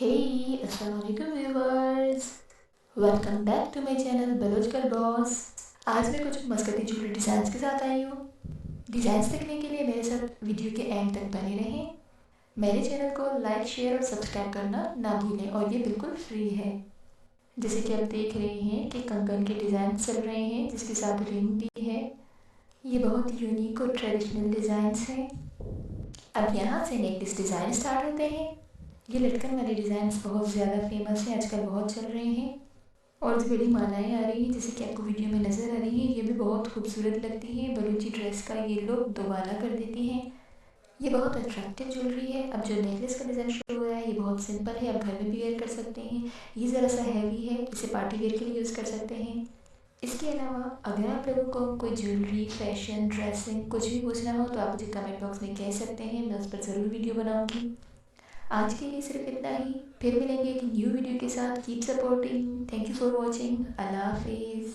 Hey, अस्सलामुअलैकुम viewers. Welcome back to my channel Baloch girl boss. आज मैं कुछ मस्कती ज्वेलरी डिज़ाइंस के साथ आई हूँ। डिज़ाइंस देखने के लिए मेरे साथ वीडियो के एंड तक बने रहें। मेरे चैनल को लाइक, शेयर और सब्सक्राइब करना ना भूलें और ये बिल्कुल फ्री है। जैसे कि आप देख रहे हैं कि कंगन के डिज़ाइन चल रहे हैं जिसके साथ रिंग भी है। ये बहुत यूनिक और ट्रेडिशनल डिज़ाइंस हैं। अब यहाँ से नेकलेस डिज़ाइन स्टार्ट होते हैं। ये लटकन वाले डिज़ाइंस बहुत ज़्यादा फेमस हैं, आजकल बहुत चल रहे हैं। और जो बड़ी मालाएं आ रही हैं जैसे कि आपको वीडियो में नज़र आ रही हैं, ये भी बहुत खूबसूरत लगती हैं। बलूची ड्रेस का ये लुक दोबारा कर देती हैं। ये बहुत अट्रैक्टिव ज्वेलरी है। अब जो नेकलेस का डिज़ाइन शुरू हुआ है ये बहुत सिंपल है, आप घर में भी वेयर कर सकते हैं। ये ज़रा सा हैवी है, इसे पार्टी वेयर के लिए यूज़ कर सकते हैं। इसके अलावा अगर आप लोगों को कोई ज्वेलरी, फैशन, ड्रेसिंग कुछ भी पूछना हो तो आप मुझे कमेंट बॉक्स में कह सकते हैं, मैं उस पर ज़रूर वीडियो बनाऊँगी। आज के लिए सिर्फ इतना ही। फिर मिलेंगे एक न्यू वीडियो के साथ। Keep supporting. Thank you for watching. अल्लाह हाफिज़।